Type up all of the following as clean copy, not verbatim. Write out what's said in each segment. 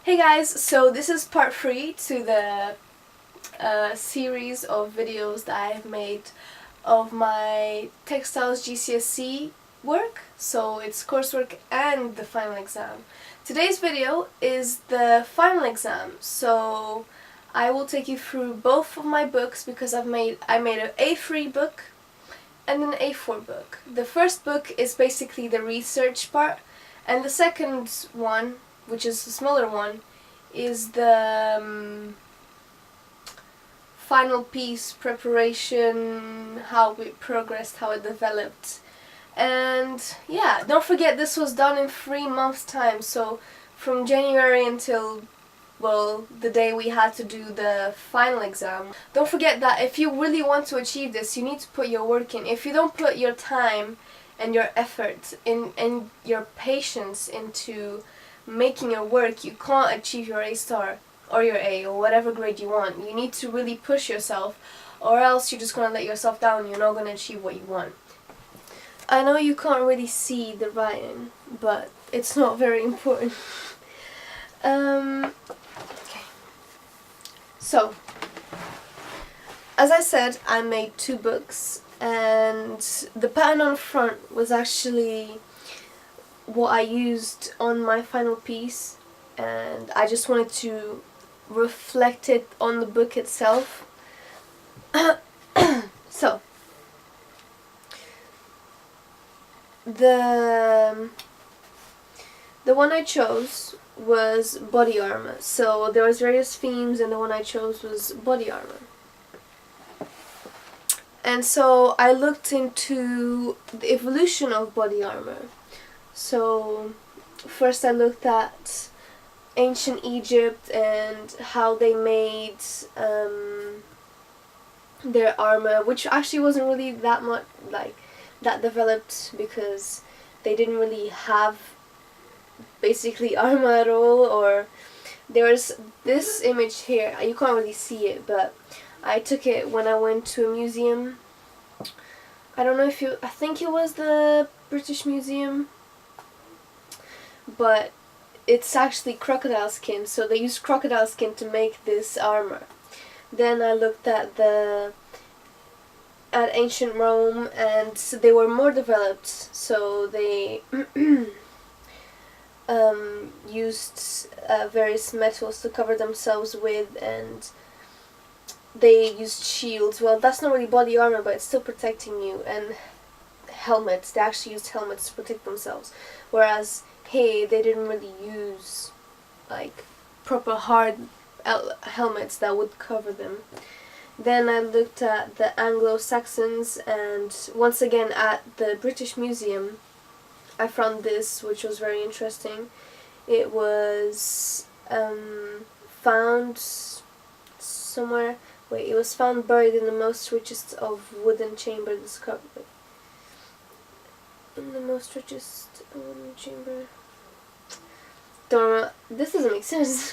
Hey guys, so this is part 3 to the series of videos that I have made of my textiles GCSE work. So it's coursework and the final exam. Today's video is the final exam, so I will take you through both of my books because I made an A3 book and an A4 book. The first book is basically the research part, and the second one, which is the smaller one, is the final piece preparation, how it progressed, how it developed. And yeah, don't forget this was done in 3 months time, so from January until, well, the day we had to do the final exam. Don't forget that if you really want to achieve this, you need to put your work in. If you don't put your time and your effort in and your patience into making your work, you can't achieve your A star or your A or whatever grade you want. You need to really push yourself, or else you're just going to let yourself down. You're not going to achieve what you want. I know you can't really see the writing, but it's not very important. Okay. So, as I said, I made 2 books, and the pattern on the front was actually what I used on my final piece, and I just wanted to reflect it on the book itself. So, the one I chose was body armor. So there was various themes, and the one I chose was body armor. And so I looked into the evolution of body armor. So first I looked at ancient Egypt and how they made their armor, which actually wasn't really that much that developed, because they didn't really have basically armor at all. Or there's this image here, you can't really see it, but I took it when I went to a museum. I don't know if I think it was the British Museum, but it's actually crocodile skin, so they used crocodile skin to make this armor. Then I looked at ancient Rome, and so they were more developed, so they used various metals to cover themselves with, and they used shields. Well, that's not really body armor, but it's still protecting you. And helmets, they actually used helmets to protect themselves, whereas hey, they didn't really use like proper hard helmets that would cover them. Then I looked at the Anglo-Saxons, and once again at the British Museum I found this, which was very interesting. It was found somewhere, it was found buried in the most richest of wooden chamber discovered. In the most richest wooden chamber. Don't know, this doesn't make sense.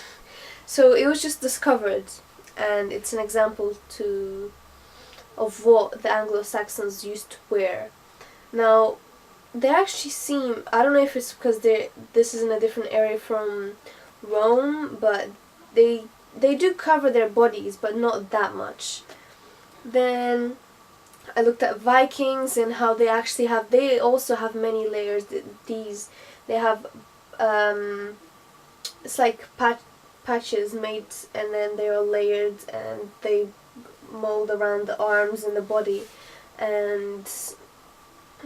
So it was just discovered, and it's an example of what the Anglo-Saxons used to wear. Now, they actually seem, I don't know if it's because this is in a different area from Rome, but they do cover their bodies, but not that much. Then I looked at Vikings and how they also have many layers. They have it's like patches made, and then they are layered, and they mold around the arms and the body. And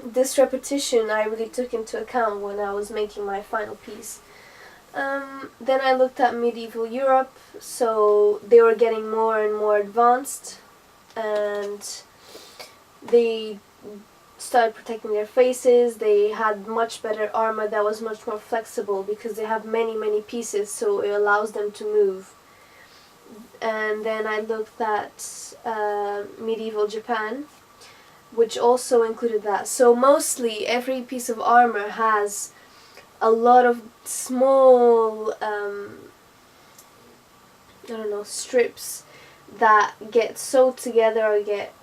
this repetition I really took into account when I was making my final piece. Then I looked at medieval Europe, so they were getting more and more advanced, and they started protecting their faces. They had much better armor that was much more flexible because they have many pieces, so it allows them to move. And then I looked at medieval Japan, which also included that. So mostly every piece of armor has a lot of small strips that get sewed together or get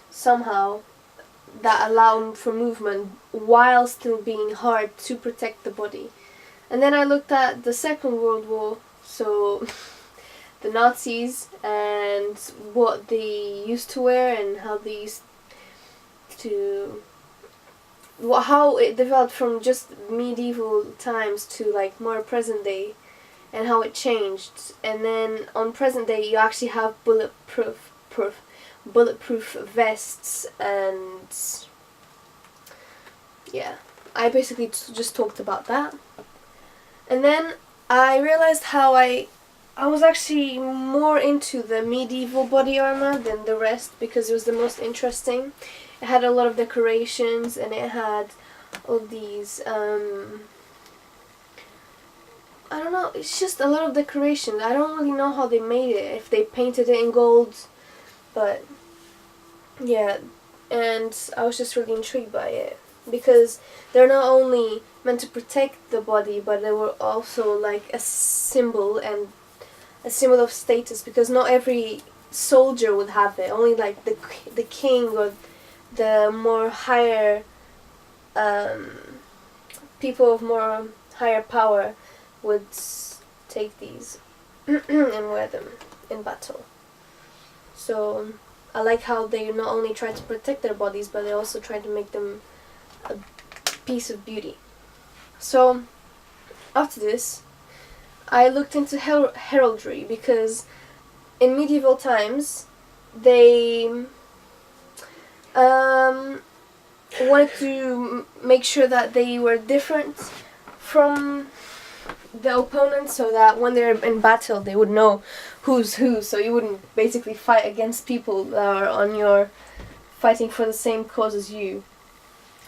somehow that allow for movement while still being hard to protect the body. And then I looked at the Second World War, so the Nazis and what they used to wear and how they used to, how it developed from just medieval times to like more present day, and how it changed. And then on present day you actually have bulletproof vests, and yeah, I basically just talked about that. And then I realized how I was actually more into the medieval body armor than the rest because it was the most interesting. It had a lot of decorations and it had all these I don't know, it's just a lot of decorations. I don't really know how they made it, if they painted it in gold, but yeah, and I was just really intrigued by it because they're not only meant to protect the body, but they were also like a symbol, and a symbol of status, because not every soldier would have it. Only like the king or the more higher people of more higher power would take these and wear them in battle. So I like how they not only try to protect their bodies, but they also try to make them a piece of beauty. So after this, I looked into heraldry, because in medieval times they wanted to make sure that they were different from the opponent, so that when they're in battle they would know who's who, so you wouldn't basically fight against people that are on your fighting for the same cause as you.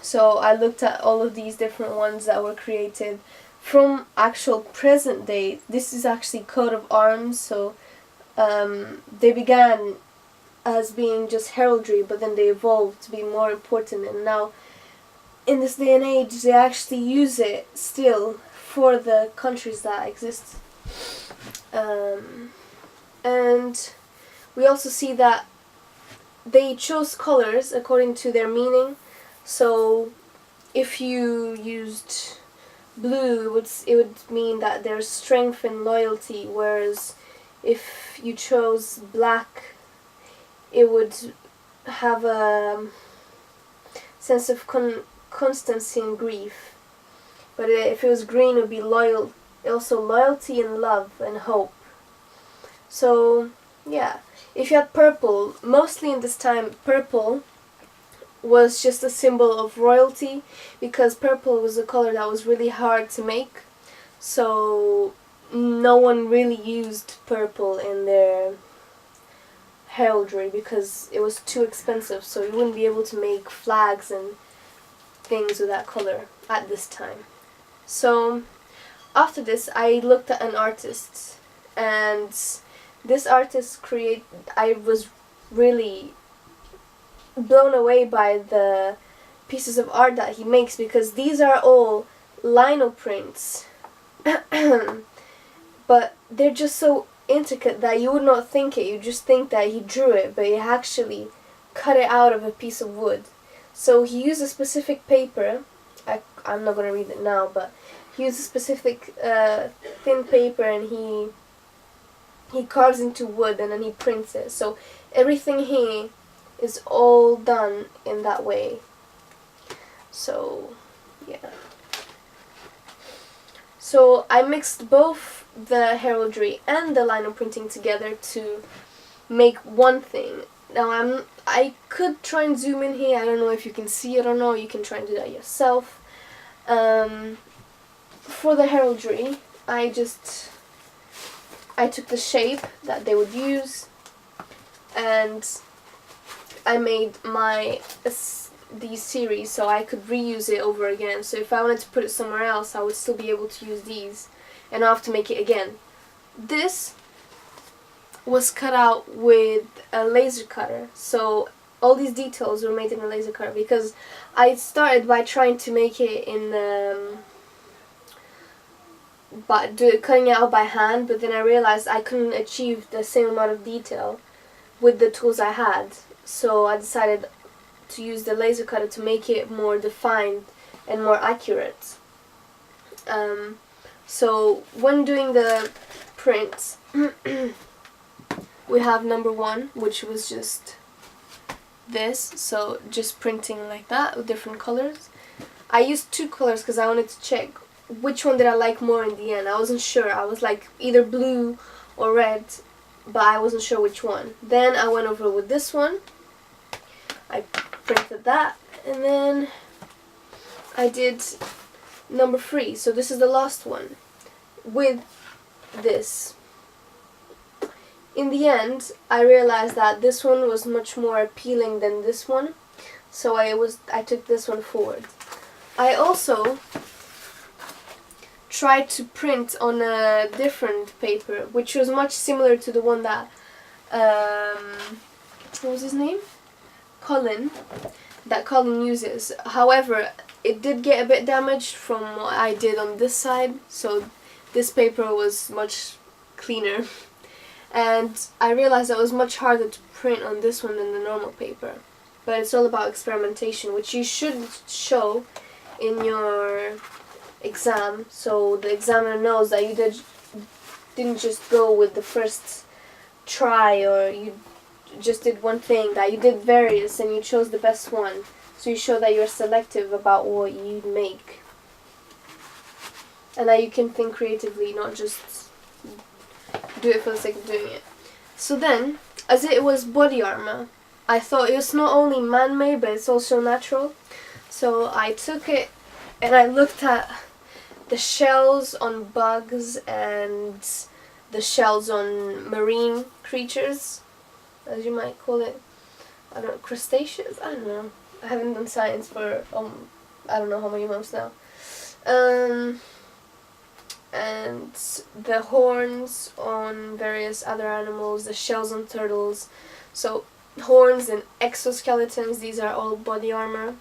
So I looked at all of these different ones that were created from actual present day. This is actually coat of arms, so they began as being just heraldry, but then they evolved to be more important, and now in this day and age they actually use it still for the countries that exist. And we also see that they chose colors according to their meaning. So if you used blue, it would mean that there's strength and loyalty, whereas if you chose black, it would have a sense of constancy and grief. But if it was green, it would be also loyalty and love and hope. So yeah, if you had purple, mostly in this time, purple was just a symbol of royalty, because purple was a color that was really hard to make, so no one really used purple in their heraldry because it was too expensive, so you wouldn't be able to make flags and things with that color at this time. So after this I looked at an artist, and this artist I was really blown away by the pieces of art that he makes, because these are all lino prints but they're just so intricate that you would not think it. You just think that he drew it, but he actually cut it out of a piece of wood. So he used a specific paper. I'm not going to read it now, but he used a specific thin paper, and he carves into wood and then he prints it. So everything here is all done in that way. So yeah. So I mixed both the heraldry and the lino printing together to make one thing. Now I could try and zoom in here. I don't know if you can see it or not. You can try and do that yourself. For the heraldry, I took the shape that they would use, and I made these series so I could reuse it over again. So if I wanted to put it somewhere else, I would still be able to use these and not have to make it again. This was cut out with a laser cutter, so all these details were made in a laser cutter, because I started by trying to make it in cutting it out by hand, but then I realized I couldn't achieve the same amount of detail with the tools I had, so I decided to use the laser cutter to make it more defined and more accurate. So when doing the prints, we have number 1, which was just this, so just printing like that with different colors. I used 2 colors because I wanted to check which one did I like more in the end. I wasn't sure. I was like either blue or red, but I wasn't sure which one. Then I went over with this one. I printed that, and then I did number 3. So this is the last one with this. In the end, I realized that this one was much more appealing than this one, so I took this one forward. I also tried to print on a different paper, which was much similar to the one that what was his name? Colin uses. However, it did get a bit damaged from what I did on this side, so this paper was much cleaner. And I realized that it was much harder to print on this one than the normal paper. But it's all about experimentation, which you should show in your exam, so the examiner knows that you didn't just go with the first try, or you just did one thing, that you did various and you chose the best one. So you show that you're selective about what you make, and that you can think creatively, not just do it for the sake of doing it. So then, as it was body armor, I thought it was not only man-made, but it's also natural. So I took it and I looked at the shells on bugs and the shells on marine creatures, as you might call it. I don't know, crustaceans? I don't know. I haven't done science for I don't know how many months now. And the horns on various other animals, the shells on turtles. So horns and exoskeletons, these are all body armor.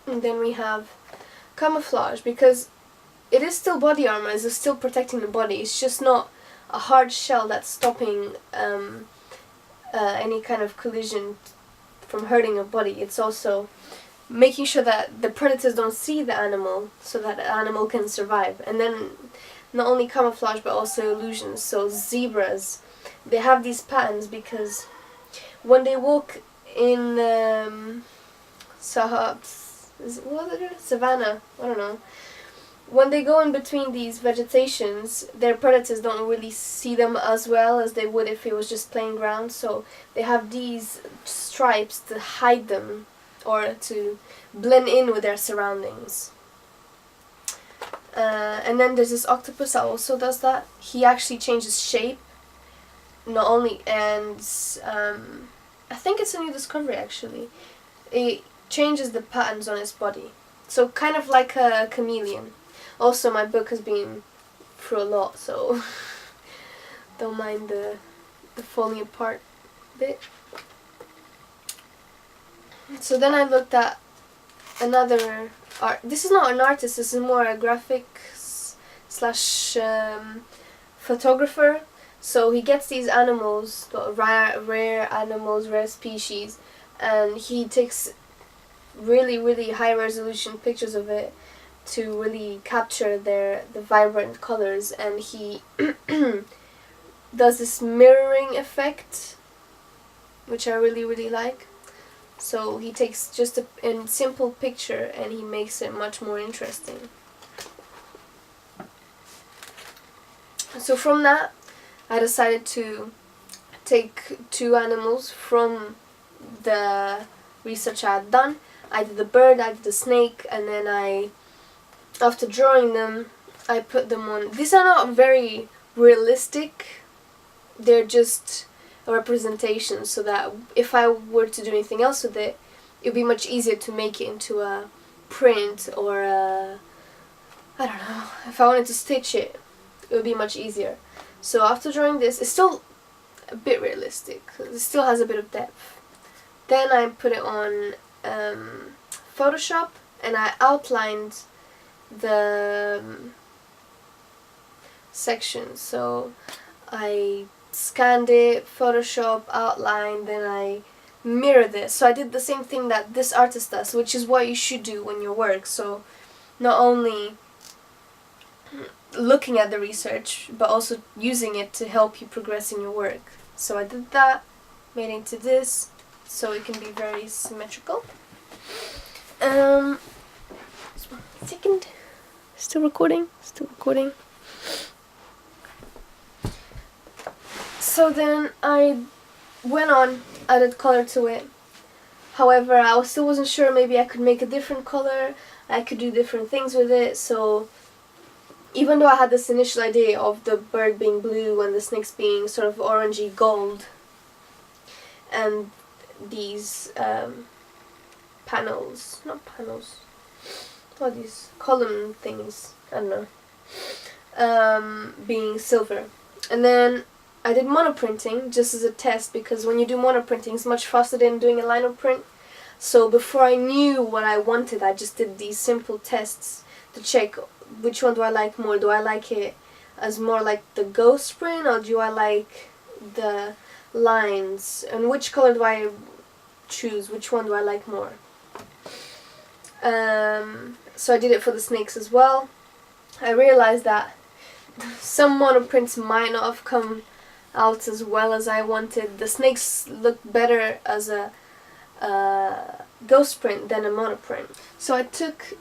And then we have camouflage, because it is still body armor, it's still protecting the body. It's just not a hard shell that's stopping any kind of collision from hurting your body. It's also making sure that the predators don't see the animal, so that the animal can survive. And then not only camouflage, but also illusions. So zebras, they have these patterns because when they walk in savannah, I don't know, when they go in between these vegetations, their predators don't really see them as well as they would if it was just plain ground. So they have these stripes to hide them, or to blend in with their surroundings. And then there's this octopus that also does that. He actually changes shape, not only, and I think it's a new discovery actually. It changes the patterns on his body, so kind of like a chameleon. Also, my book has been through a lot, so don't mind the falling apart bit. So then I looked at another art. This is not an artist, this is more a graphic slash photographer. So he gets these animals, rare animals, rare species, and he takes really high resolution pictures of it to really capture the vibrant colors, and he does this mirroring effect, which I really like. So he takes just a simple picture and he makes it much more interesting. So from that, I decided to take 2 animals from the research I had done. I did the bird, I did the snake, and then after drawing them, I put them on. These are not very realistic, they're just a representation, so that if I were to do anything else with it, it would be much easier to make it into a print, or I don't know, if I wanted to stitch it, it would be much easier. So after drawing this, it's still a bit realistic, it still has a bit of depth. Then I put it on Photoshop, and I outlined the sections. So I scanned it, Photoshop, outline, then I mirrored it. So I did the same thing that this artist does, which is what you should do when you work. So not only looking at the research, but also using it to help you progress in your work. So I did that, made it into this, so it can be very symmetrical. Second, still recording. So then I went on, added color to it. However, I still wasn't sure, maybe I could make a different color, I could do different things with it, so even though I had this initial idea of the bird being blue and the snakes being sort of orangey gold, and these these column things, I don't know, being silver. And then I did monoprinting just as a test, because when you do monoprinting it's much faster than doing a lino print. So before I knew what I wanted, I just did these simple tests to check which one do I like more. Do I like it as more like the ghost print, or do I like the lines? And which color do I choose? Which one do I like more? So I did it for the snakes as well. I realized that some monoprints might not have come out as well as I wanted. The snakes look better as a ghost print than a monoprint. So I took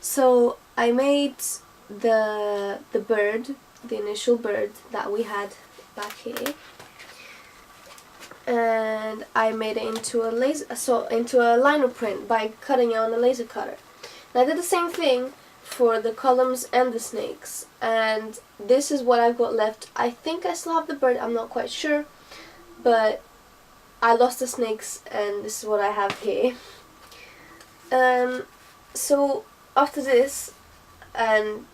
So I made the bird, the initial bird that we had back here, and I made it into a lino print by cutting it on a laser cutter. And I did the same thing for the columns and the snakes, and this is what I've got left. I think I still have the bird, I'm not quite sure, but I lost the snakes and this is what I have here. So after this, and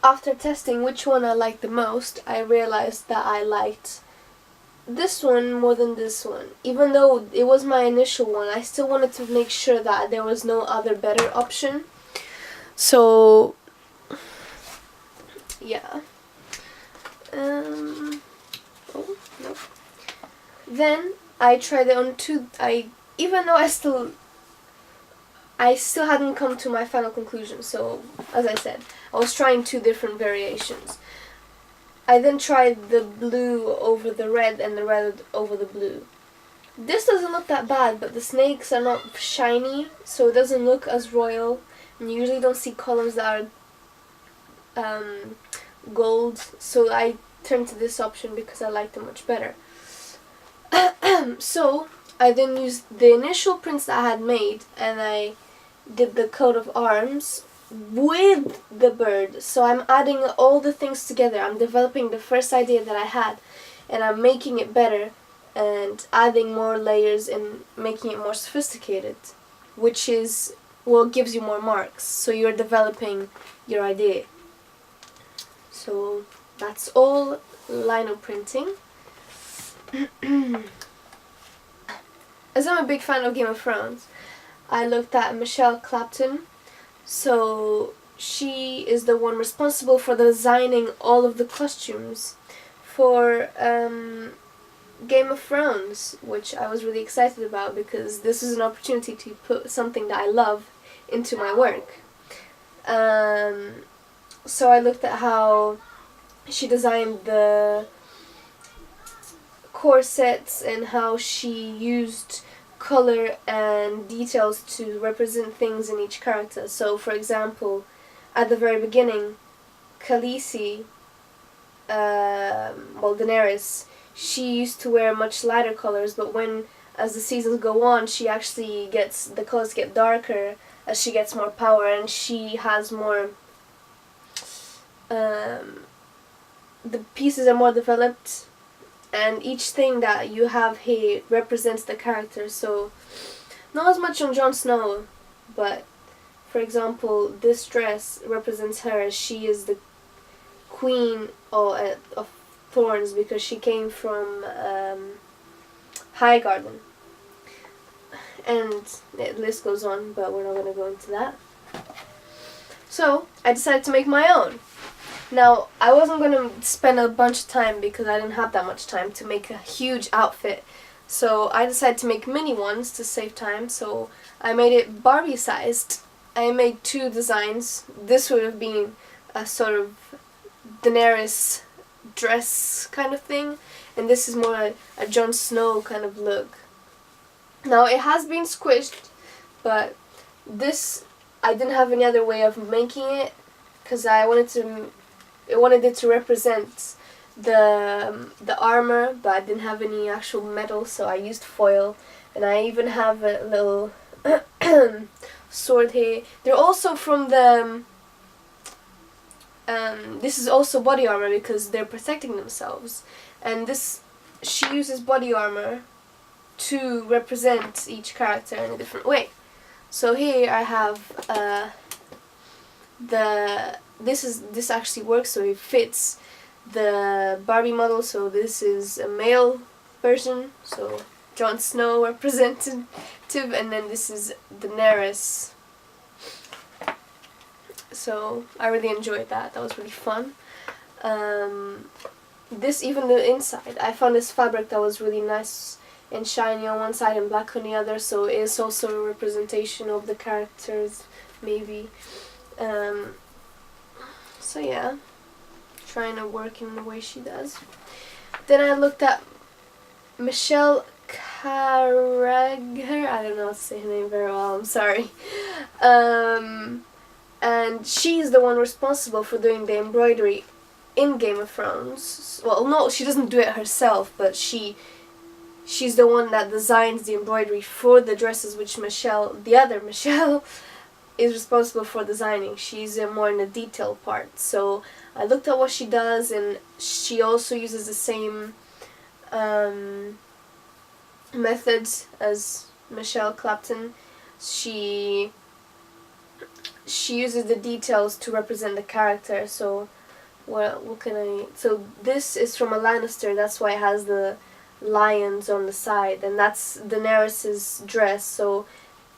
after testing which one I liked the most, I realized that I liked this one more than this one. Even though it was my initial one, I still wanted to make sure that there was no other better option. So yeah. Oh no. Then I tried it on even though I still hadn't come to my final conclusion. So as I said, I was trying 2 different variations. I then tried the blue over the red and the red over the blue. This doesn't look that bad, but the snakes are not shiny, so it doesn't look as royal. And you usually don't see columns that are gold, so I turned to this option because I liked it much better. So I then used the initial prints that I had made, and I did the coat of arms with the bird. So I'm adding all the things together. I'm developing the first idea that I had, and I'm making it better and adding more layers and making it more sophisticated, which is what gives you more marks. So you're developing your idea. So that's all lino printing. As I'm a big fan of Game of Thrones, I looked at Michelle Clapton. So she is the one responsible for designing all of the costumes for Game of Thrones, which I was really excited about because this is an opportunity to put something that I love into my work. So I looked at how she designed the corsets and how she used color and details to represent things in each character. So for example, at the very beginning, Khaleesi, Daenerys, she used to wear much lighter colors, but as the seasons go on, the colors get darker as she gets more power, and she has more, the pieces are more developed, and each thing that you have here represents the character. So not as much on Jon Snow, but for example, this dress represents her. She is the queen of thorns because she came from Highgarden, and the list goes on, but we're not going to go into that. So I decided to make my own. Now, I wasn't going to spend a bunch of time because I didn't have that much time to make a huge outfit. So I decided to make mini ones to save time, so I made it Barbie sized. I made 2 designs. This would have been a sort of Daenerys dress kind of thing, and this is more a Jon Snow kind of look. Now it has been squished, but this, I didn't have any other way of making it, because I wanted it to represent the armor, but I didn't have any actual metal, so I used foil. And I even have a little sword here. They're also from the this is also body armor because they're protecting themselves, and this, she uses body armor to represent each character in a different way. So here I have this actually works, so it fits the Barbie model. So this is a male version, so Jon Snow representative, and then this is Daenerys. So I really enjoyed that. That was really fun. This, even the inside, I found this fabric that was really nice and shiny on one side and black on the other, so it's also a representation of the characters, maybe. So yeah, trying to work in the way she does. Then I looked at Michelle Carragher, I don't know how to say her name very well, I'm sorry. And she's the one responsible for doing the embroidery in Game of Thrones. Well, no, she doesn't do it herself, but she's the one that designs the embroidery for the dresses, which Michelle, the other Michelle, is responsible for designing. She's more in the detail part. So I looked at what she does, and she also uses the same methods as Michelle Clapton. She uses the details to represent the character. So what can I... So this is from a Lannister, that's why it has the lions on the side, and that's Daenerys' dress. So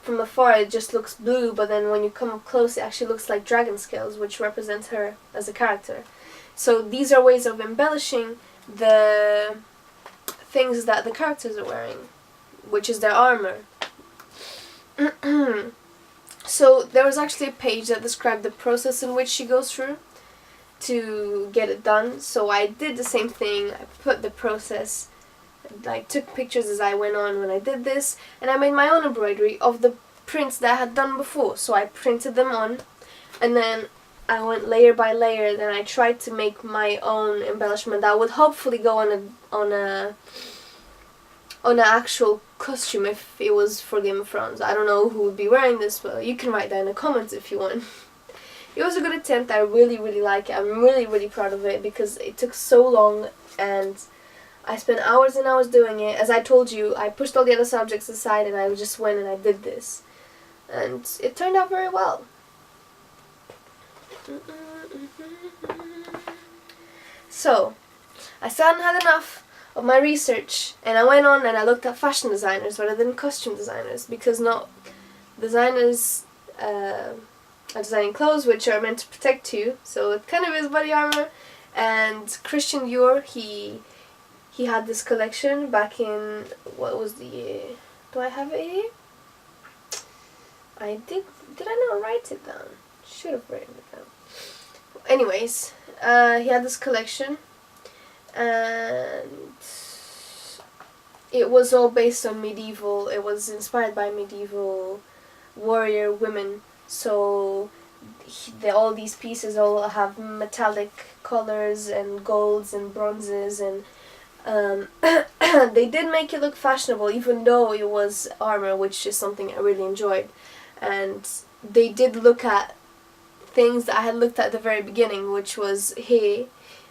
from afar it just looks blue, but then when you come up close it actually looks like dragon scales, which represents her as a character. So these are ways of embellishing the things that the characters are wearing, which is their armor. So there was actually a page that described the process in which she goes through to get it done. So I did the same thing. I put the process, I took pictures as I went on when I did this, and I made my own embroidery of the prints that I had done before. So I printed them on, and then I went layer by layer. Then I tried to make my own embellishment that would hopefully go on an actual costume if it was for Game of Thrones. I don't know who would be wearing this, but you can write that in the comments if you want. It was a good attempt. I really, really like it. I'm really, really proud of it because it took so long and I spent hours and hours doing it. As I told you, I pushed all the other subjects aside and I just went and I did this. And it turned out very well. So, I still hadn't had enough of my research, and I went on and I looked at fashion designers rather than costume designers, because not designers are designing clothes which are meant to protect you, so it kind of is body armor. And Christian Dior, he had this collection back in, what was the year? Do I have it here? I did I not write it down? Should have written it down. Anyways, he had this collection, and it was all based on medieval, it was inspired by medieval warrior women. So all these pieces all have metallic colors and golds and bronzes, and they did make it look fashionable even though it was armor, which is something I really enjoyed. And they did look at things that I had looked at the very beginning, which was, hey,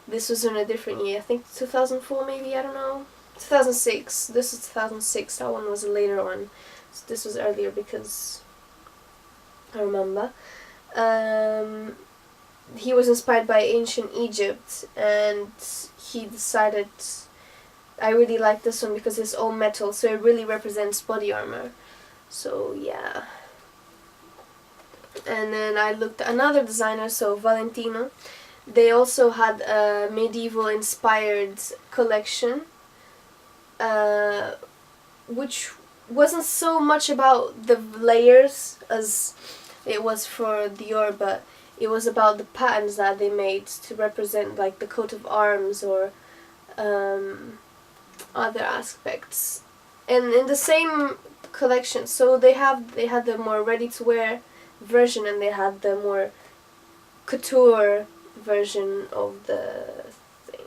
this was in a different year, I think 2004 maybe, I don't know, 2006, this was 2006, that one was a later one, so this was earlier because I remember. He was inspired by ancient Egypt, and he decided, I really like this one because it's all metal, so it really represents body armor. So yeah. And then I looked at another designer, so Valentino. They also had a medieval inspired collection, which wasn't so much about the layers as it was for Dior, but it was about the patterns that they made to represent like the coat of arms or other aspects. And in the same collection, so they had the more ready to wear version, and they had the more couture version of the thing.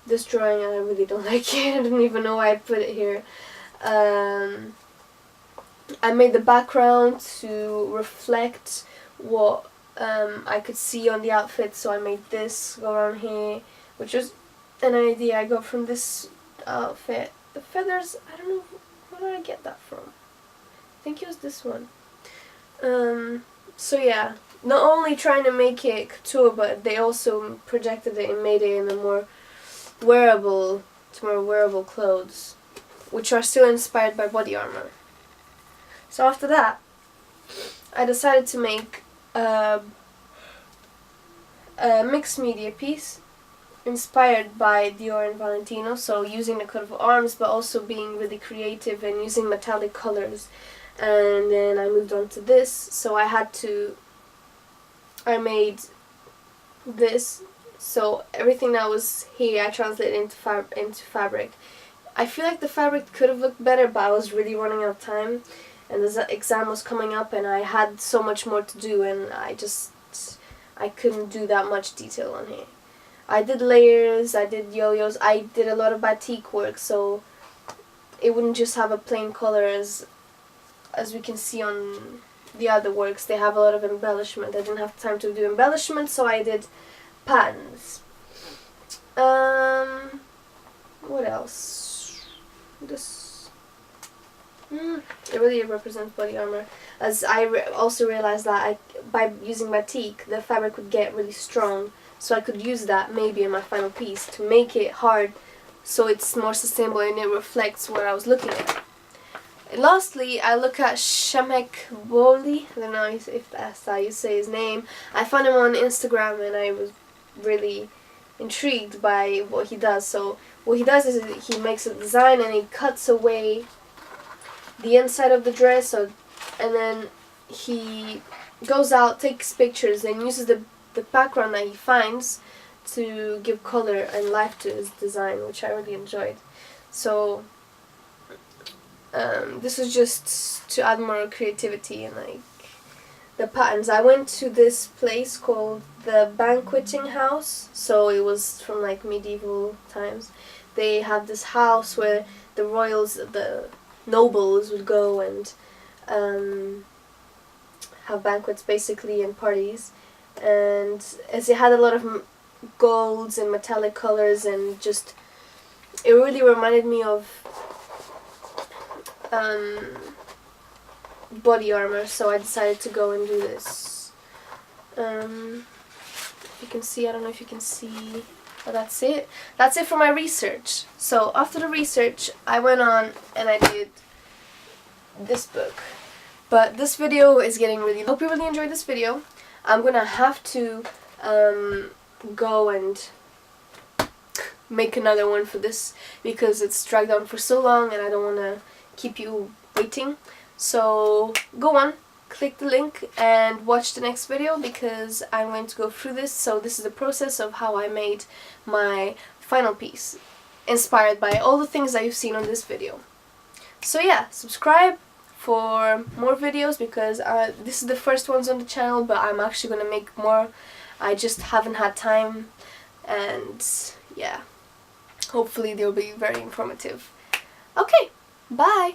This drawing, I really don't like it. I don't even know why I put it here. I made the background to reflect what I could see on the outfit, so I made this go around here, which was an idea I got from this outfit. The feathers, I don't know, where did I get that from? I think it was this one. So yeah, not only trying to make it couture, but they also projected it and made it in a more wearable clothes, which are still inspired by body armor. So after that, I decided to make a mixed media piece inspired by Dior and Valentino, so using the coat of arms but also being really creative and using metallic colors. And then I moved on to this, so I made this, so everything that was here I translated into fabric. I feel like the fabric could have looked better, but I was really running out of time, and the exam was coming up and I had so much more to do, and I couldn't do that much detail on here. I did layers, I did yo-yos, I did a lot of batik work, so it wouldn't just have a plain color as we can see on the other works. They have a lot of embellishment. I didn't have time to do embellishment, so I did patterns. What else? This. It really represents body armor. As I also realized that by using batik, the fabric would get really strong, so I could use that maybe in my final piece to make it hard, so it's more sustainable and it reflects what I was looking at. And lastly, I look at Boli. I don't know if that's how you say his name. I found him on Instagram and I was really intrigued by what he does. So what he does is he makes a design and he cuts away the inside of the dress, and then he goes out, takes pictures, and uses the background that he finds to give color and life to his design, which I really enjoyed. So this was just to add more creativity and like the patterns. I went to this place called the Banqueting House, so it was from like medieval times. They have this house where the royals, the nobles would go and have banquets basically and parties. And as it had a lot of golds and metallic colors, and just it really reminded me of body armor, so I decided to go and do this. If you can see, I don't know if you can see, but that's it for my research. So after the research I went on and I did this book, but this video is getting really, I hope you really enjoyed this video. I'm gonna have to go and make another one for this because it's dragged on for so long and I don't want to keep you waiting. So go on, click the link and watch the next video because I'm going to go through this. So this is the process of how I made my final piece, inspired by all the things that you've seen on this video. So yeah, subscribe for more videos because this is the first ones on the channel, but I'm actually going to make more. I just haven't had time, and yeah, hopefully they'll be very informative. Okay, bye!